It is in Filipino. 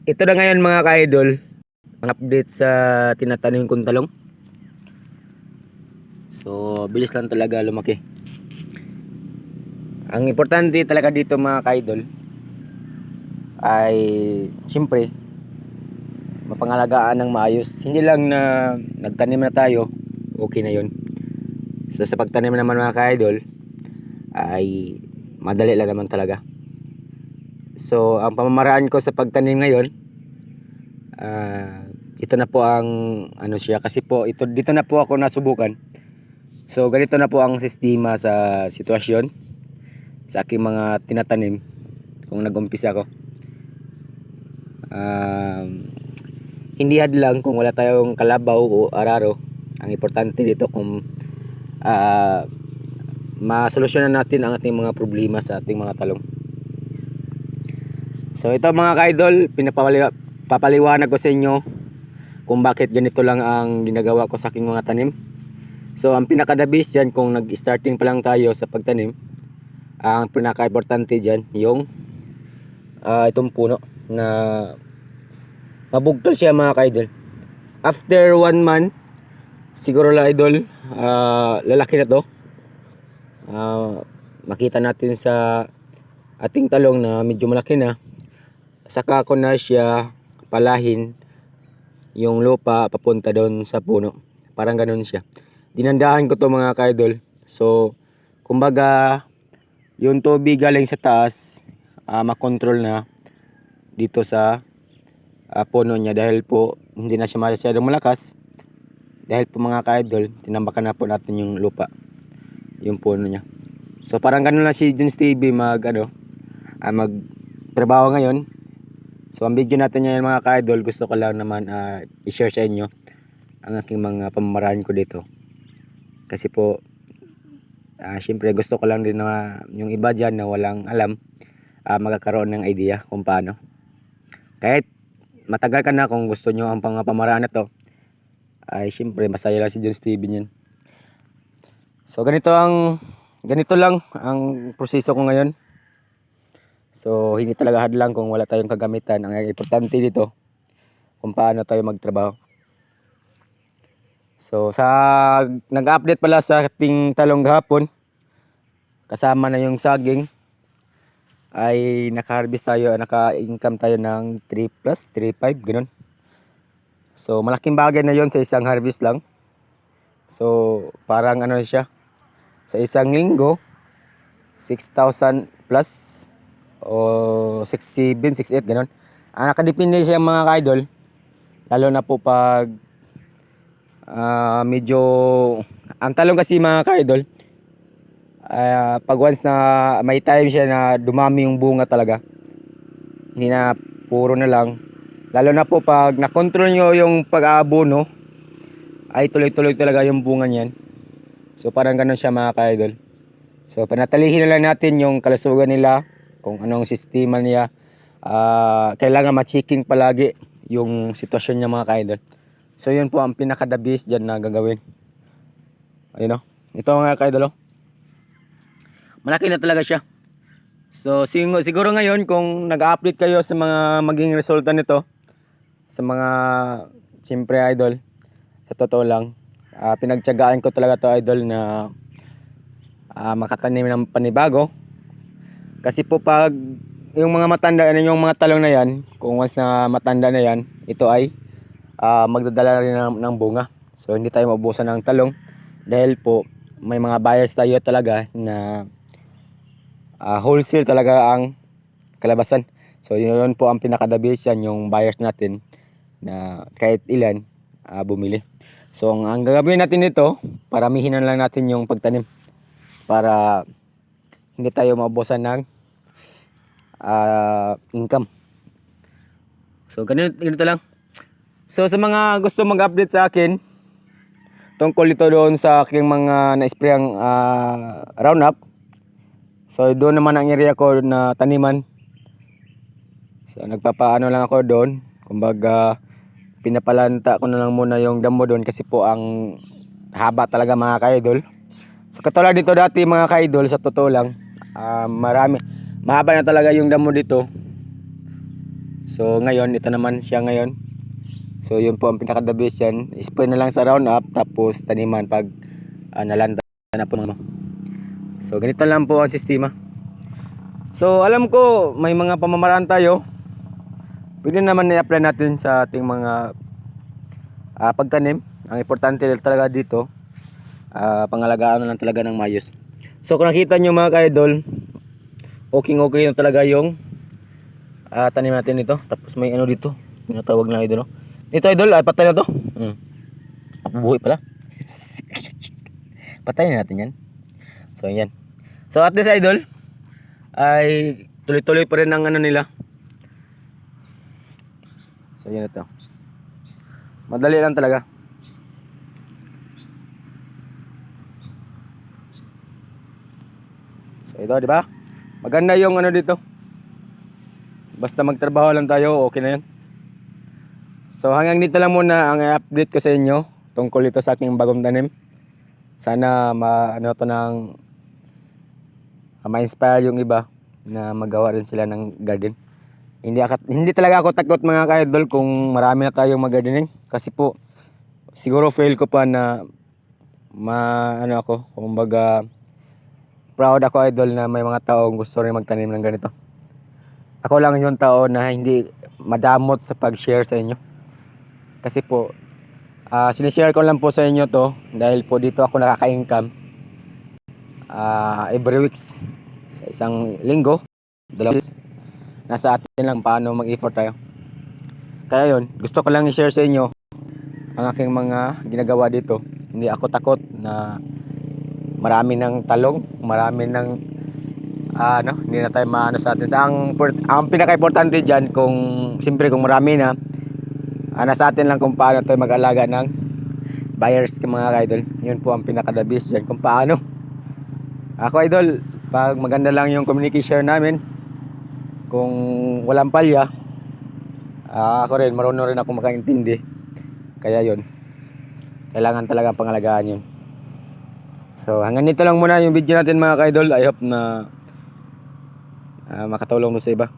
Ito na ngayon mga ka-idol, ang update sa tinatanim kong talong. So, bilis lang talaga lumaki. Ang importante talaga dito mga ka-idol ay siyempre mapangalagaan ng maayos. Hindi lang na nagtanim na tayo, okay na yun. So, sa pagtanim naman mga ka-idol ay madali lang naman talaga. So, ang pamamaraan ko sa pagtanim ngayon, ito na po ang ano siya, kasi po dito na po ako nasubukan. So ganito na po ang sistema sa sitwasyon sa aking mga tinatanim kung nag-umpisa ako. Hindi hadlang kung wala tayong kalabaw o araro. Ang importante dito kung masolusyonan natin ang ating mga problema sa ating mga talong. So ito mga ka-idol, papaliwanag ko sa inyo kung bakit ganito lang ang ginagawa ko sa aking mga tanim. So ang pinaka-the best dyan, kung nag-starting pa lang tayo sa pagtanim, ang pinaka-importante dyan yung itong puno na mabugtol siya mga ka-idol. After 1 month siguro la idol, lalaki na to. Makita natin sa ating talong na medyo malaki na. Saka ko na siya palahin yung lupa papunta doon sa puno. Parang ganun siya. Dinandahan ko to mga ka-idol. So kumbaga yung tubig galing sa taas makontrol na dito sa puno niya, dahil po hindi na siya masyadong malakas. Dahil po mga ka-idol, tinambakan na po natin yung lupa, yung puno niya. So parang ganun lang si John Stevie magtrabaho ngayon. So ang video natin ngayon mga ka-idol, gusto ko lang naman i-share sa inyo ang aking mga pamamaraan ko dito. Kasi po syempre gusto ko lang din na yung iba dyan na walang alam magkakaroon ng idea kung paano. Kahit matagal ka na, kung gusto nyo ang pamamaraan na to, ay syempre masaya lang si John Steven yan. So ganito lang ang proseso ko ngayon. So hindi talaga hadlang kung wala tayong kagamitan. Ang importante dito kung paano tayo magtrabaho. So nag-update pala sa ating talong gahapon, kasama na yung saging, ay naka-harvest tayo, naka-income tayo ng 3 plus 3.5 ganun. So malaking bagay na yon sa isang harvest lang. So parang ano siya, sa isang linggo 6,000 plus o 6,700, 6,800 ganun. Nakadepende siya mga ka-idol, lalo na po pag medyo ang talong kasi mga ka-idol, pag once na may time siya na dumami yung bunga talaga, hindi na puro na lang, lalo na po pag nakontrol nyo yung pag-aabono, ay tuloy-tuloy talaga yung bunga niyan. So parang ganun siya mga ka-idol. So panatilihin na lang natin yung kalusugan nila, kung anong sistema niya. Kailangan ma-checking palagi yung sitwasyon niya mga ka-idol. So yun po ang pinaka-the best dyan na gagawin. Ayun o, ito mga ka-idol o, malaki na talaga siya. So siguro ngayon kung nag-update kayo sa mga maging resulta nito, sa mga siyempre idol, sa totoo lang, pinagtiyagaan ko talaga to idol na makakanim ng panibago. Kasi po pag yung mga matanda, yung mga talong na yan, kung once na matanda na yan, ito ay magdadala rin ng bunga. So hindi tayo maubusan ng talong, dahil po may mga buyers tayo talaga na wholesale talaga ang kalabasan. So yun po ang pinaka-the best yan, yung buyers natin na kahit ilan bumili. So ang gagawin natin nito, paramihin na lang natin yung pagtanim para hindi tayo maubusan ng income. So ganito lang. So sa mga gusto mag-update sa akin tungkol ito doon sa aking mga na-sprayang Roundup, so doon naman ang area ko na taniman. So nagpapaano lang ako doon, kumbaga pinapalanta ko na lang muna yung damo doon, kasi po ang haba talaga mga ka-idol. So katulad dito dati mga ka-idol, sa totoo lang mahaba na talaga yung damo dito. So ngayon, ito naman siya ngayon. So yun po ang pinaka the best yan. Spray na lang sa Roundup tapos taniman pag nalanda na po. So ganito lang po ang sistema. So alam ko may mga pamamaraan tayo. Pwede naman i-apply natin sa ating mga pagtanim. Ang importante talaga dito, pangalagaan lang talaga ng mayos. So kung nakita nyo mga ka-idol, okay na talaga yung tanim natin ito. Tapos may ano dito, tinatawag na idol. Ito idol, patay na to. Buhay pala. Patayin natin yan. So yan. So at this idol, ay tuloy-tuloy pa rin ang ano nila. So yan ito. Madali lang talaga. So ito, di ba? Maganda yung ano dito. Basta magtrabaho lang tayo, okay na 'yan. So hanggang dito lang muna ang i-update ko sa inyo tungkol ito sa aking bagong tanim. Sana ano to ng ma-inspire yung iba na magawa rin sila ng garden. Hindi talaga ako takot mga ka-idol kung marami na tayong mag-gardening kasi po siguro fail ko pa na ano ako, kumbaga proud ako idol na may mga taong gusto rin magtanim ng ganito. Ako lang yung tao na hindi madamot sa pag-share sa inyo. Kasi po, sinishare ko lang po sa inyo to dahil po dito ako nakaka-income every weeks sa isang linggo, dalawang weeks. Nasa atin lang paano mag-effort tayo. Kaya yun, gusto ko lang i-share sa inyo ang aking mga ginagawa dito. Hindi ako takot na marami ng talong, marami ng hindi na tayo maano sa atin. Ang pinaka-importante dyan kung siyempre kung marami na, nasa atin lang kung paano tayo mag-alaga ng buyers mga idol. Yun po ang pinaka-the best dyan kung paano. Ako idol, pag maganda lang yung communication namin, kung walang palya, ako rin, marunong rin ako makaintindi. Kaya yun, kailangan talaga pangalagaan yun. So hanggang dito lang muna yung video natin mga ka-idol. I hope na makatulong mo sa iba.